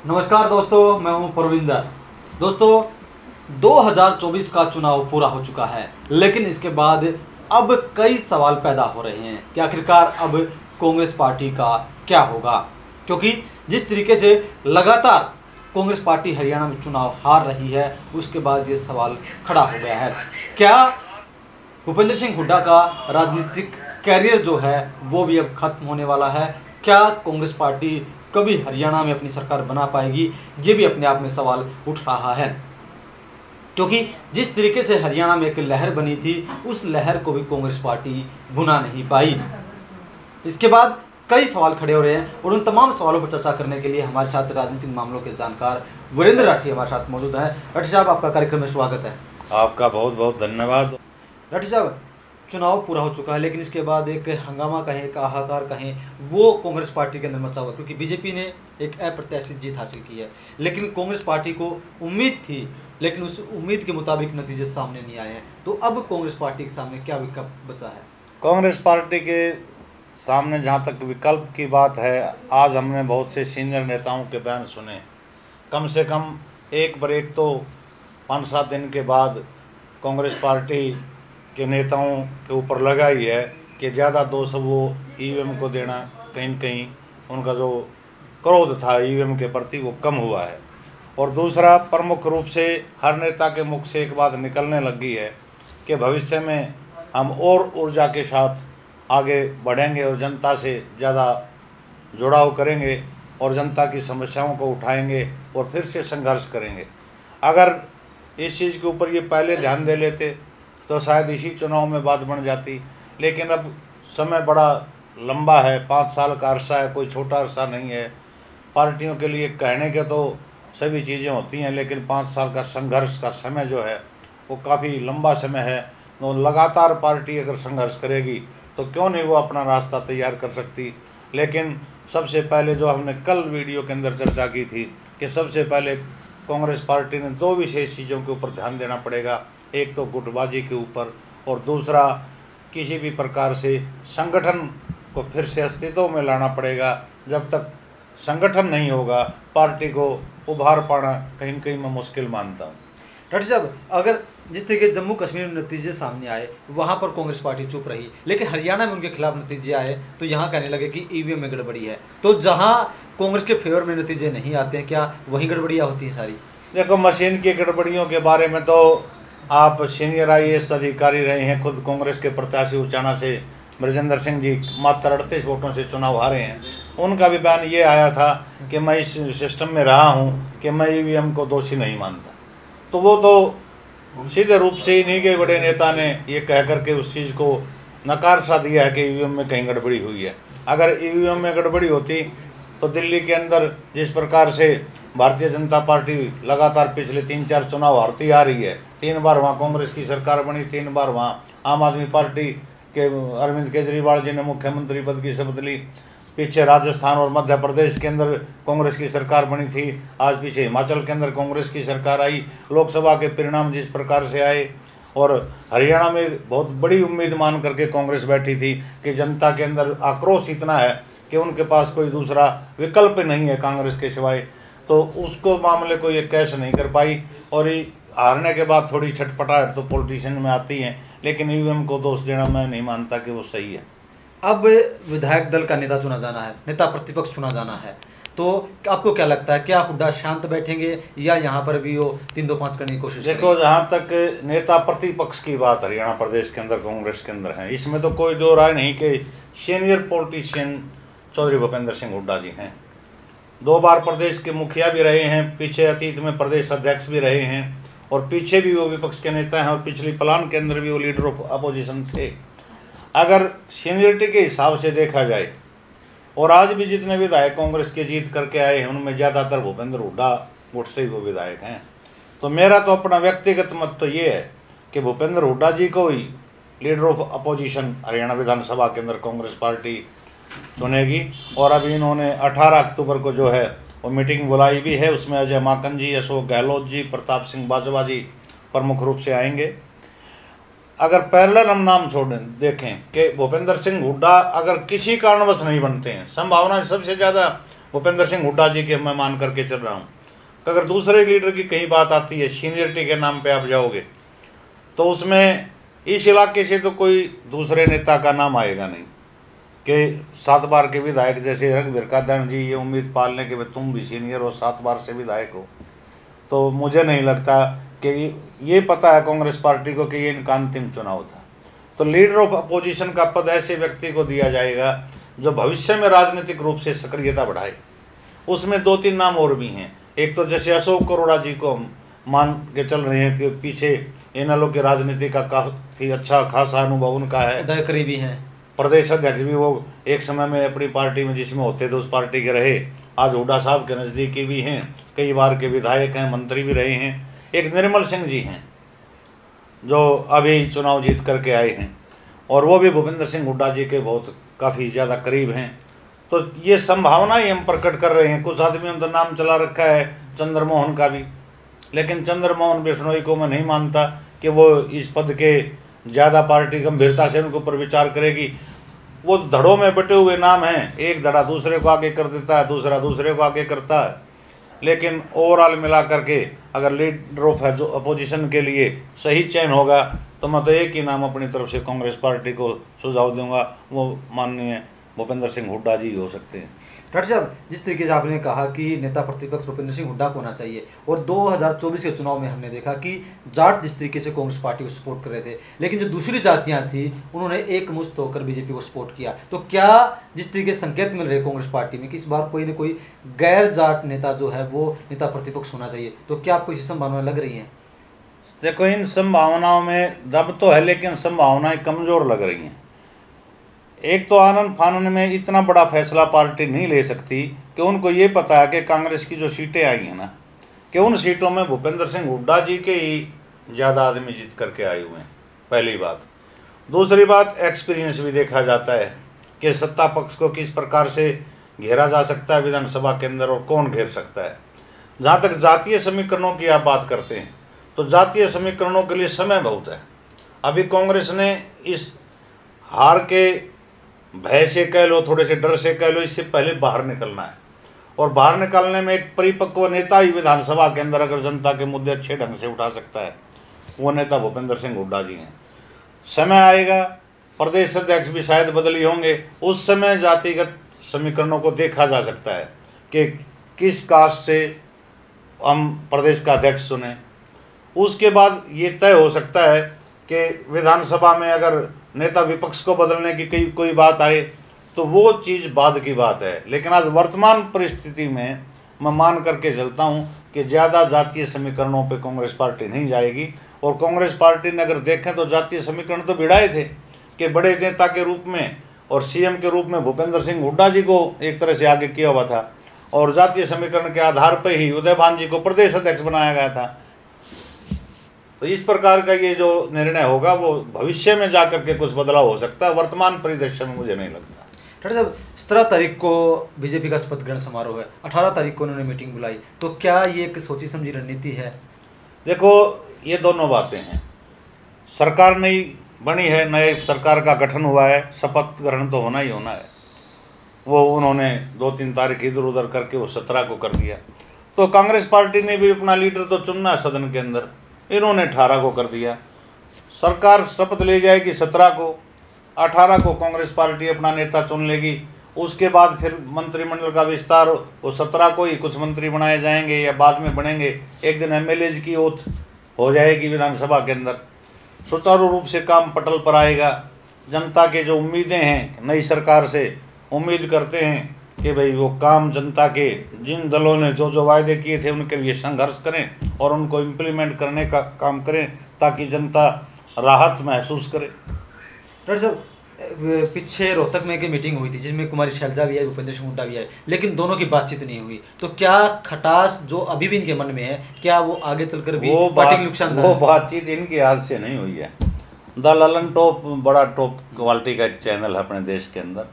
नमस्कार दोस्तों, मैं हूं परविंदर। दोस्तों, 2024 का चुनाव पूरा हो चुका है, लेकिन इसके बाद अब कई सवाल पैदा हो रहे हैं कि आखिरकार अब कांग्रेस पार्टी का क्या होगा। क्योंकि जिस तरीके से लगातार कांग्रेस पार्टी हरियाणा में चुनाव हार रही है, उसके बाद ये सवाल खड़ा हो गया है, क्या भूपेंद्र सिंह हुड्डा का राजनीतिक कैरियर जो है वो भी अब खत्म होने वाला है। क्या कांग्रेस पार्टी कभी हरियाणा में अपनी सरकार बना पाएगी, ये भी अपने आप में सवाल उठ रहा है। क्योंकि जिस तरीके से हरियाणा में एक लहर बनी थी, उस लहर को भी कांग्रेस पार्टी भुना नहीं पाई। इसके बाद कई सवाल खड़े हो रहे हैं और उन तमाम सवालों पर चर्चा करने के लिए हमारे साथ राजनीतिक मामलों के जानकार वीरेंद्र राठी हमारे साथ मौजूद हैं। राठी साहब, आपका कार्यक्रम में स्वागत है। आपका बहुत बहुत धन्यवाद। राठी साहब, चुनाव पूरा हो चुका है, लेकिन इसके बाद एक हंगामा कहें, एक हाहाकार कहें, वो कांग्रेस पार्टी के अंदर मचा हुआ, क्योंकि बीजेपी ने एक अप्रत्याशित जीत हासिल की है। लेकिन कांग्रेस पार्टी को उम्मीद थी, लेकिन उस उम्मीद के मुताबिक नतीजे सामने नहीं आए हैं। तो अब कांग्रेस पार्टी के सामने क्या विकल्प बचा है? कांग्रेस पार्टी के सामने जहाँ तक विकल्प की बात है, आज हमने बहुत से सीनियर नेताओं के बयान सुने। कम से कम एक ब्रेक तो 5-7 दिन के बाद कांग्रेस पार्टी के नेताओं के ऊपर लगा ही है कि ज़्यादा दोष वो ईवीएम को देना, कहीं न कहीं उनका जो क्रोध था ईवीएम के प्रति वो कम हुआ है। और दूसरा, प्रमुख रूप से हर नेता के मुख से एक बात निकलने लगी है कि भविष्य में हम और ऊर्जा के साथ आगे बढ़ेंगे और जनता से ज़्यादा जुड़ाव करेंगे और जनता की समस्याओं को उठाएंगे और फिर से संघर्ष करेंगे। अगर इस चीज़ के ऊपर ये पहले ध्यान दे लेते तो शायद इसी चुनाव में बात बन जाती। लेकिन अब समय बड़ा लंबा है, 5 साल का अरसा है, कोई छोटा अरसा नहीं है। पार्टियों के लिए कहने के तो सभी चीज़ें होती हैं, लेकिन 5 साल का संघर्ष का समय जो है वो काफ़ी लंबा समय है। तो लगातार पार्टी अगर संघर्ष करेगी तो क्यों नहीं वो अपना रास्ता तैयार कर सकती। लेकिन सबसे पहले जो हमने कल वीडियो के अंदर चर्चा की थी कि सबसे पहले कांग्रेस पार्टी ने 2 विशेष चीज़ों के ऊपर ध्यान देना पड़ेगा। एक तो गुटबाजी के ऊपर, और दूसरा किसी भी प्रकार से संगठन को फिर से अस्तित्व में लाना पड़ेगा। जब तक संगठन नहीं होगा, पार्टी को उभार पाना कहीं न कहीं मैं मुश्किल मानता हूँ। राठी साहब, अगर जिस तरीके जम्मू कश्मीर में नतीजे सामने आए, वहाँ पर कांग्रेस पार्टी चुप रही, लेकिन हरियाणा में उनके खिलाफ नतीजे आए तो यहाँ कहने लगे कि ईवीएम में गड़बड़ी है। तो जहाँ कांग्रेस के फेवर में नतीजे नहीं आते हैं, क्या वहीं गड़बड़ियाँ होती हैं सारी? देखो, मशीन की गड़बड़ियों के बारे में तो आप सीनियर IAS अधिकारी रहे हैं, खुद कांग्रेस के प्रत्याशी उचाना से ब्रजेंद्र सिंह जी मात्र 38 वोटों से चुनाव हारे हैं। उनका भी बयान ये आया था कि मैं इस सिस्टम में रहा हूँ कि मैं ईवीएम को दोषी नहीं मानता। तो वो तो सीधे रूप से इन्हीं के बड़े नेता ने ये कह करके उस चीज़ को नकार सा दिया है कि ईवीएम में कहीं गड़बड़ी हुई है। अगर ईवीएम में गड़बड़ी होती तो दिल्ली के अंदर जिस प्रकार से भारतीय जनता पार्टी लगातार पिछले 3-4 चुनाव हारती आ रही है, 3 बार वहाँ कांग्रेस की सरकार बनी, 3 बार वहाँ आम आदमी पार्टी के अरविंद केजरीवाल जी ने मुख्यमंत्री पद की शपथ ली, पीछे राजस्थान और मध्य प्रदेश के अंदर कांग्रेस की सरकार बनी थी, आज पीछे हिमाचल के अंदर कांग्रेस की सरकार आई, लोकसभा के परिणाम जिस प्रकार से आए, और हरियाणा में बहुत बड़ी उम्मीद मान करके कांग्रेस बैठी थी कि जनता के अंदर आक्रोश इतना है कि उनके पास कोई दूसरा विकल्प नहीं है कांग्रेस के सिवाय, तो उसको मामले को ये कैश नहीं कर पाई। और ये हारने के बाद थोड़ी छटपटाहट तो पॉलिटिशियन में आती है, लेकिन ईवीएम को दोष देना मैं नहीं मानता कि वो सही है। अब विधायक दल का नेता चुना जाना है, नेता प्रतिपक्ष चुना जाना है, तो आपको क्या लगता है, क्या हुड्डा शांत बैठेंगे या यहाँ पर भी वो 3-2-5 करने की कोशिश करेंगे? देखो, जहाँ तक नेता प्रतिपक्ष की बात हरियाणा प्रदेश के अंदर कांग्रेस के अंदर है, इसमें तो कोई दो राय नहीं कि सीनियर पॉलिटिशियन चौधरी भूपेंद्र सिंह हुड्डा जी हैं। 2 बार प्रदेश के मुखिया भी रहे हैं, पीछे अतीत में प्रदेश अध्यक्ष भी रहे हैं, और पीछे भी वो विपक्ष के नेता हैं, और पिछली प्लान के अंदर भी वो लीडर ऑफ अपोजिशन थे। अगर सीनियरिटी के हिसाब से देखा जाए, और आज भी जितने विधायक कांग्रेस के जीत करके आए हैं उनमें ज़्यादातर भूपेंद्र हुड्डा वोट से ही वो विधायक हैं। तो मेरा तो अपना व्यक्तिगत मत तो ये है कि भूपेंद्र हुड्डा जी को ही लीडर ऑफ अपोजिशन हरियाणा विधानसभा के अंदर कांग्रेस पार्टी चुनेगी। और अभी इन्होंने 18 अक्टूबर को जो है वो मीटिंग बुलाई भी है, उसमें अजय माकन जी, अशोक गहलोत जी, प्रताप सिंह बाजवा जी प्रमुख रूप से आएंगे। अगर पैरेलल हम नाम छोड़ देखें कि भूपेंद्र सिंह हुड्डा अगर किसी कारणवश नहीं बनते हैं, संभावना सबसे ज़्यादा भूपेंद्र सिंह हुड्डा जी के मैं मान करके चल रहा हूँ। तो अगर दूसरे लीडर की कहीं बात आती है, सीनियरिटी के नाम पे आप जाओगे, तो उसमें इस इलाके से तो कोई दूसरे नेता का नाम आएगा नहीं कि 7 बार के विधायक जैसे रघुवीर कादन जी ये उम्मीद पाल लें कि तुम भी सीनियर हो, 7 बार से विधायक हो। तो मुझे नहीं लगता कि ये पता है कांग्रेस पार्टी को कि ये इनका अंतिम चुनाव था। तो लीडर ऑफ अपोजिशन का पद ऐसे व्यक्ति को दिया जाएगा जो भविष्य में राजनीतिक रूप से सक्रियता बढ़ाए। उसमें 2-3 नाम और भी हैं। एक तो जैसे अशोक करोड़ा जी को हम मान के चल रहे हैं कि पीछे इनेलो के राजनीति का काफ़ी अच्छा खासा अनुभव उनका है, करीबी हैं। प्रदेश अध्यक्ष भी वो एक समय में अपनी पार्टी में जिसमें होते थे उस पार्टी के रहे, आज हुड्डा साहब के नज़दीकी भी हैं, कई बार के विधायक हैं, मंत्री भी रहे हैं। एक निर्मल सिंह जी हैं जो अभी चुनाव जीत करके आए हैं, और वो भी भूपेंद्र सिंह हुड्डा जी के बहुत काफ़ी ज़्यादा करीब हैं। तो ये संभावनाएं हम प्रकट कर रहे हैं। कुछ आदमियों ने तो नाम चला रखा है चंद्रमोहन का भी, लेकिन चंद्रमोहन बिश्नोई को मैं नहीं मानता कि वो इस पद के ज़्यादा पार्टी गंभीरता से उनके ऊपर विचार करेगी। वो धड़ों में बटे हुए नाम हैं, एक धड़ा दूसरे को आगे कर देता है, दूसरा दूसरे को आगे करता है। लेकिन ओवरऑल मिला करके अगर लीडर ऑफ जो अपोजिशन के लिए सही चयन होगा तो मैं तो एक ही नाम अपनी तरफ से कांग्रेस पार्टी को सुझाव दूंगा, वो माननीय भूपेंद्र सिंह हुड्डा जी हो सकते हैं। डॉक्टर साहब, जिस तरीके से आपने कहा कि नेता प्रतिपक्ष भूपेंद्र सिंह हुड्डा को होना चाहिए, और 2024 के चुनाव में हमने देखा कि जाट जिस तरीके से कांग्रेस पार्टी को सपोर्ट कर रहे थे, लेकिन जो दूसरी जातियां थी उन्होंने एक मुश्त होकर बीजेपी को सपोर्ट किया। तो क्या जिस तरीके से संकेत मिल रहे कांग्रेस पार्टी में कि इस बार कोई न कोई गैर जाट नेता जो है वो नेता प्रतिपक्ष होना चाहिए, तो क्या आपको इसी संभावनाएं लग रही हैं? देखो, इन संभावनाओं में दम तो है, लेकिन संभावनाएं कमज़ोर लग रही हैं। एक तो आनंद फानन में इतना बड़ा फैसला पार्टी नहीं ले सकती कि उनको ये पता है कि कांग्रेस की जो सीटें आई हैं ना, कि उन सीटों में भूपेंद्र सिंह हुड्डा जी के ही ज़्यादा आदमी जीत करके आए हुए हैं, पहली बात। दूसरी बात, एक्सपीरियंस भी देखा जाता है कि सत्ता पक्ष को किस प्रकार से घेरा जा सकता है विधानसभा के अंदर और कौन घेर सकता है। जहाँ तक जातीय समीकरणों की आप बात करते हैं तो जातीय समीकरणों के लिए समय बहुत है। अभी कांग्रेस ने इस हार के भय से कह लो, थोड़े से डर से कह लो, इससे पहले बाहर निकलना है। और बाहर निकलने में एक परिपक्व नेता ही विधानसभा के अंदर अगर जनता के मुद्दे अच्छे ढंग से उठा सकता है, वो नेता भूपेंद्र सिंह हुड्डा जी हैं। समय आएगा, प्रदेश अध्यक्ष भी शायद बदली होंगे, उस समय जातिगत समीकरणों को देखा जा सकता है कि किस कास्ट से हम प्रदेश का अध्यक्ष चुने। उसके बाद ये तय हो सकता है कि विधानसभा में अगर नेता विपक्ष को बदलने की कोई बात आए तो वो चीज़ बाद की बात है। लेकिन आज वर्तमान परिस्थिति में मैं मान करके चलता हूँ कि ज़्यादा जातीय समीकरणों पे कांग्रेस पार्टी नहीं जाएगी। और कांग्रेस पार्टी ने अगर देखें तो जातीय समीकरण तो भिड़ाए थे कि बड़े नेता के रूप में और सीएम के रूप में भूपेंद्र सिंह हुड्डा जी को एक तरह से आगे किया हुआ था, और जातीय समीकरण के आधार पर ही उदयभान जी को प्रदेश अध्यक्ष बनाया गया था। तो इस प्रकार का ये जो निर्णय होगा वो भविष्य में जाकर के कुछ बदलाव हो सकता है, वर्तमान परिदृश्य में मुझे नहीं लगता। डॉक्टर साहब, 17 तारीख को बीजेपी का शपथ ग्रहण समारोह है, 18 तारीख को उन्होंने मीटिंग बुलाई, तो क्या ये एक सोची समझी रणनीति है? देखो, ये दोनों बातें हैं। सरकार नई बनी है, नए सरकार का गठन हुआ है, शपथ ग्रहण तो होना ही होना है। वो उन्होंने 2-3 तारीख इधर उधर करके वो 17 को कर दिया। तो कांग्रेस पार्टी ने भी अपना लीडर तो चुनना है सदन के अंदर, इन्होंने 18 को कर दिया। सरकार शपथ ले जाएगी 17 को, 18 को कांग्रेस पार्टी अपना नेता चुन लेगी। उसके बाद फिर मंत्रिमंडल का विस्तार, वो 17 को ही कुछ मंत्री बनाए जाएंगे या बाद में बनेंगे। एक दिन एमएलए की ओथ हो जाएगी विधानसभा के अंदर, सुचारू रूप से काम पटल पर आएगा। जनता के जो उम्मीदें हैं नई सरकार से, उम्मीद करते हैं कि भाई वो काम जनता के, जिन दलों ने जो जो वायदे किए थे उनके लिए संघर्ष करें और उनको इम्प्लीमेंट करने का काम करें ताकि जनता राहत महसूस करे। डॉक्टर साहब, पीछे रोहतक में एक मीटिंग हुई थी जिसमें कुमारी शैलजा भी आई, भूपेंद्र सिंह हुड्डा भी आए, लेकिन दोनों की बातचीत नहीं हुई। तो क्या खटास जो अभी भी इनके मन में है, क्या वो आगे चलकर भी पार्टी के नुकसान? वो बातचीत इनकी हाथ से नहीं हुई है। द ललन टॉप बड़ा टॉप क्वालिटी का एक चैनल है अपने देश के अंदर,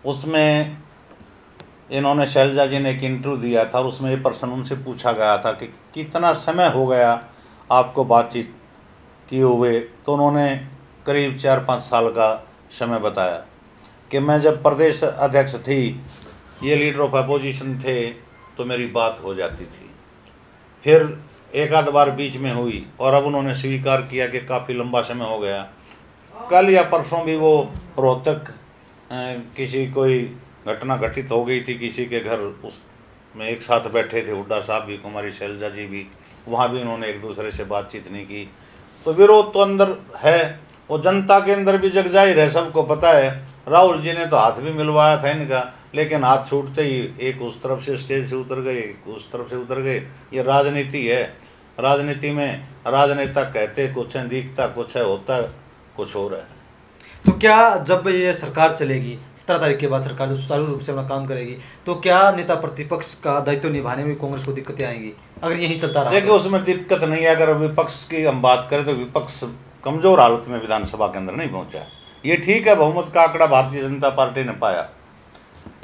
उसमें इन्होंने शैलजा जी ने एक इंटरव्यू दिया था और उसमें ये प्रश्न उनसे पूछा गया था कि कितना समय हो गया आपको बातचीत किए हुए, तो उन्होंने करीब 4-5 साल का समय बताया कि मैं जब प्रदेश अध्यक्ष थी ये लीडर ऑफ अपोजिशन थे तो मेरी बात हो जाती थी। फिर एक आध बार बीच में हुई और अब उन्होंने स्वीकार किया कि काफ़ी लंबा समय हो गया। कल या परसों भी वो रोहतक किसी कोई घटना घटित हो गई थी किसी के घर, उसमें एक साथ बैठे थे हुड्डा साहब भी, कुमारी शैलजा जी भी, वहाँ भी उन्होंने एक दूसरे से बातचीत नहीं की। तो विरोध तो अंदर है, वो जनता के अंदर भी जग जाहिर है, सबको पता है। राहुल जी ने तो हाथ भी मिलवाया था इनका, लेकिन हाथ छूटते ही एक उस तरफ से स्टेज से उतर गए, एक उस तरफ से उतर गए। ये राजनीति है। राजनीति में राजनेता कहते कुछ है, दिखता कुछ है, होता कुछ और है। तो क्या जब ये सरकार चलेगी, 17 तारीख के बाद सरकार जब सुचारू रूप से अपना काम करेगी, तो क्या नेता प्रतिपक्ष का दायित्व निभाने में कांग्रेस को दिक्कतें आएंगी अगर यही चलता रहा? देखिए, उसमें दिक्कत नहीं है। अगर विपक्ष की हम बात करें तो विपक्ष कमजोर हालत में विधानसभा के अंदर नहीं पहुंचा। ये ठीक है, बहुमत का आंकड़ा भारतीय जनता पार्टी ने पाया,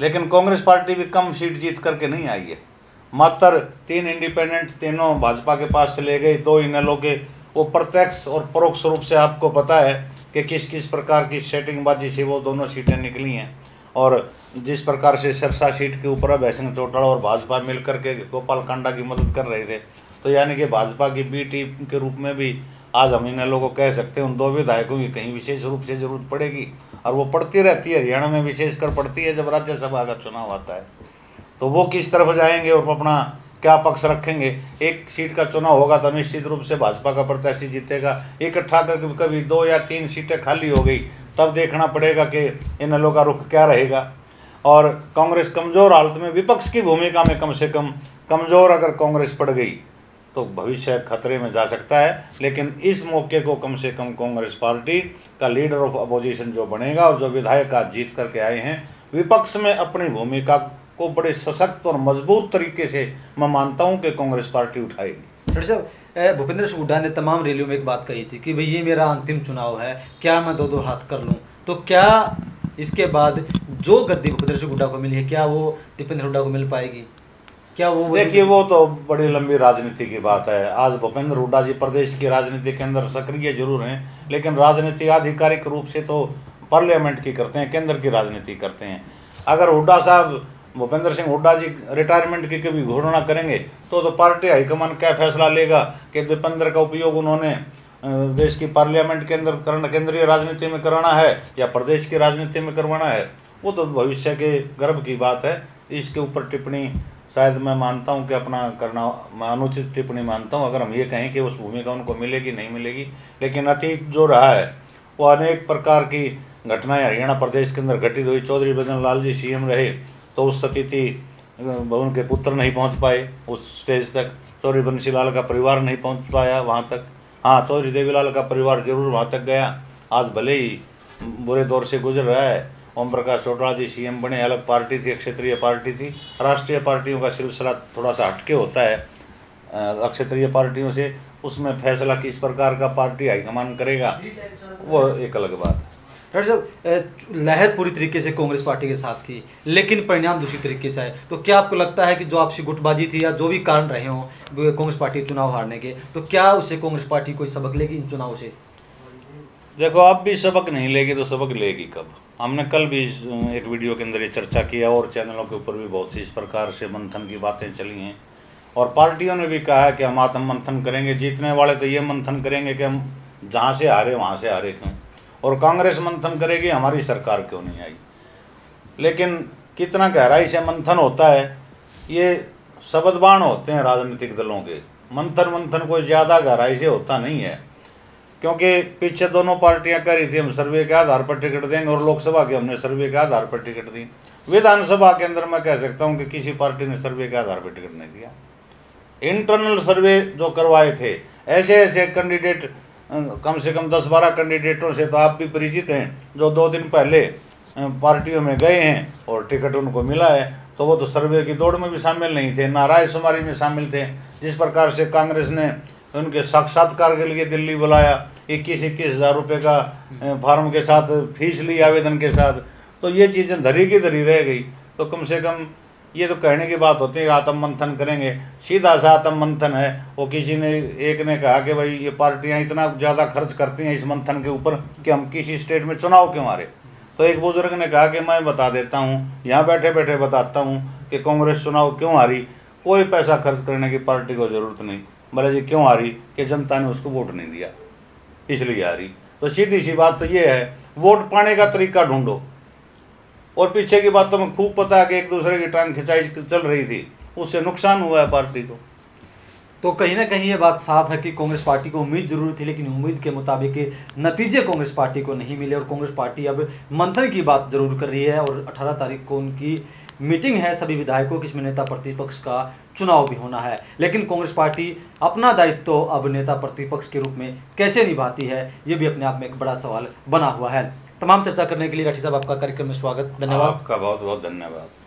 लेकिन कांग्रेस पार्टी भी कम सीट जीत करके नहीं आई है। मात्र 3 इंडिपेंडेंट, तीनों भाजपा के पास चले गए, 2 इनेलो के। वो प्रत्यक्ष और परोक्ष रूप से आपको पता है कि किस किस प्रकार की सेटिंगबाजी से वो दोनों सीटें निकली हैं। और जिस प्रकार से सिरसा सीट के ऊपर अब हसन चौटाला और भाजपा मिलकर के गोपाल कांडा की मदद कर रहे थे, तो यानी कि भाजपा की बी टीम के रूप में भी आज हम इन लोगों को कह सकते हैं उन 2 विधायकों की कहीं विशेष रूप से जरूरत पड़ेगी, और वो पड़ती रहती है। हरियाणा में विशेषकर पड़ती है जब राज्यसभा का चुनाव आता है। तो वो किस तरफ जाएंगे और अपना क्या पक्ष रखेंगे। एक सीट का चुनाव होगा तो निश्चित रूप से भाजपा का प्रत्याशी जीतेगा। इकट्ठा कर कभी 2 या 3 सीटें खाली हो गई, तब देखना पड़ेगा कि इन लोगों का रुख क्या रहेगा। और कांग्रेस कमज़ोर हालत में, विपक्ष की भूमिका में कम से कम कमज़ोर अगर कांग्रेस पड़ गई तो भविष्य खतरे में जा सकता है। लेकिन इस मौके को कम से कम कांग्रेस पार्टी का लीडर ऑफ अपोजिशन जो बनेगा और जो विधायक आज जीत करके आए हैं, विपक्ष में अपनी भूमिका को बड़े सशक्त और मजबूत तरीके से मैं मानता हूं कि कांग्रेस पार्टी उठाएगी। डॉक्टर साहब, भूपेंद्र सिंह हुड्डा ने तमाम रैलियों में एक बात कही थी कि भाई ये मेरा अंतिम चुनाव है, क्या मैं 2-2 हाथ कर लूँ? तो क्या इसके बाद जो गद्दी भूपेंद्र सिंह हुड्डा को मिली है, क्या वो दीपेंद्र हुड्डा को मिल पाएगी? क्या वो देखिए, वो तो बड़ी लंबी राजनीति की बात है। आज भूपेंद्र हुड्डा जी प्रदेश की राजनीति के अंदर सक्रिय जरूर हैं, लेकिन राजनीति आधिकारिक रूप से तो पार्लियामेंट की करते हैं, केंद्र की राजनीति करते हैं। अगर हुड्डा साहब, भूपेंद्र सिंह हुड्डा जी रिटायरमेंट की कभी घोषणा करेंगे तो पार्टी हाईकमान क्या फैसला लेगा कि दीपेंद्र का उपयोग उन्होंने देश की पार्लियामेंट के अंदर केंद्रीय राजनीति में कराना है या प्रदेश की राजनीति में करवाना है, वो तो भविष्य के गर्व की बात है। इसके ऊपर टिप्पणी शायद मैं मानता हूं कि अपना करना, मैं अनुचित टिप्पणी मानता हूं अगर हम ये कहें कि उस भूमिका उनको मिलेगी नहीं मिलेगी। लेकिन अतीत जो रहा है वो अनेक प्रकार की घटनाएं हरियाणा प्रदेश के अंदर घटित हुई। चौधरी भजन लाल जी सीएम रहे तो उस स्थिति उनके पुत्र नहीं पहुंच पाए उस स्टेज तक, चौधरी बंसी लाल का परिवार नहीं पहुंच पाया वहां तक। हाँ, चौधरी देवीलाल का परिवार जरूर वहां तक गया। आज भले ही बुरे दौर से गुजर रहा है। ओम प्रकाश चौटाला जी सीएम बने, अलग पार्टी थी, क्षेत्रीय पार्टी थी। राष्ट्रीय पार्टियों का सिलसिला थोड़ा सा हटके होता है क्षेत्रीय पार्टियों से, उसमें फैसला किस प्रकार का पार्टी हाईकमान करेगा वो एक अलग बात है। डॉक्टर साहब, लहर पूरी तरीके से कांग्रेस पार्टी के साथ थी, लेकिन परिणाम दूसरी तरीके से आए। तो क्या आपको लगता है कि जो आपसी गुटबाजी थी या जो भी कारण रहे हों कांग्रेस पार्टी चुनाव हारने के, तो क्या उससे कांग्रेस पार्टी कोई सबक लेगी इन चुनावों से? देखो, अब भी सबक नहीं लेगी तो सबक लेगी कब? हमने कल भी एक वीडियो के अंदर ये चर्चा किया और चैनलों के ऊपर भी बहुत सी इस प्रकार से मंथन की बातें चली हैं और पार्टियों ने भी कहा है कि हम आत्म मंथन करेंगे। जीतने वाले तो ये मंथन करेंगे कि हम जहाँ से हारे वहाँ से हारे क्यों, और कांग्रेस मंथन करेगी हमारी सरकार क्यों नहीं आई। लेकिन कितना गहराई से मंथन होता है, ये शब्दबाण होते हैं राजनीतिक दलों के। मंथन कोई ज़्यादा गहराई से होता नहीं है, क्योंकि पीछे दोनों पार्टियां कह रही थी हम सर्वे के आधार पर टिकट देंगे, और लोकसभा के हमने सर्वे के आधार पर टिकट दी। विधानसभा के अंदर मैं कह सकता हूं कि किसी पार्टी ने सर्वे के आधार पर टिकट नहीं दिया। इंटरनल सर्वे जो करवाए थे, ऐसे ऐसे कैंडिडेट, कम से कम 10-12 कैंडिडेटों से तो आप भी परिचित हैं, जो 2 दिन पहले पार्टियों में गए हैं और टिकट उनको मिला है, तो वो तो सर्वे की दौड़ में भी शामिल नहीं थे, ना रायशुमारी में शामिल थे। जिस प्रकार से कांग्रेस ने उनके साक्षात्कार के लिए दिल्ली बुलाया, 21-21 हज़ार रुपये का फार्म के साथ फीस ली आवेदन के साथ, तो ये चीज़ें धरी की धरी रह गई। तो कम से कम ये तो कहने की बात होती है आत्म मंथन करेंगे, सीधा सा आत्म मंथन है। वो किसी ने, एक ने कहा कि भाई ये पार्टियां इतना ज़्यादा खर्च करती हैं इस मंथन के ऊपर कि हम किसी स्टेट में चुनाव क्यों हारे। तो एक बुजुर्ग ने कहा कि मैं बता देता हूँ, यहाँ बैठे बैठे बताता हूँ कि कांग्रेस चुनाव क्यों हारी। कोई पैसा खर्च करने की पार्टी को ज़रूरत नहीं। बोले जी क्यों हारी? कि जनता ने उसको वोट नहीं दिया, इसलिए हारी। तो सीधी सी बात तो ये है, वोट पाने का तरीका ढूंढो। और पीछे की बात तो मैं खूब पता है कि एक दूसरे की टांग खिंचाई चल रही थी, उससे नुकसान हुआ है पार्टी को। तो कहीं ना कहीं ये बात साफ है कि कांग्रेस पार्टी को उम्मीद जरूर थी, लेकिन उम्मीद के मुताबिक नतीजे कांग्रेस पार्टी को नहीं मिले और कांग्रेस पार्टी अब मंथन की बात जरूर कर रही है। और 18 तारीख को उनकी मीटिंग है सभी विधायकों की, इसमें नेता प्रतिपक्ष का चुनाव भी होना है। लेकिन कांग्रेस पार्टी अपना दायित्व तो अब नेता प्रतिपक्ष के रूप में कैसे निभाती है, ये भी अपने आप में एक बड़ा सवाल बना हुआ है। तमाम चर्चा करने के लिए राठी साहब आपका कार्यक्रम में स्वागत, धन्यवाद। आपका बहुत बहुत धन्यवाद।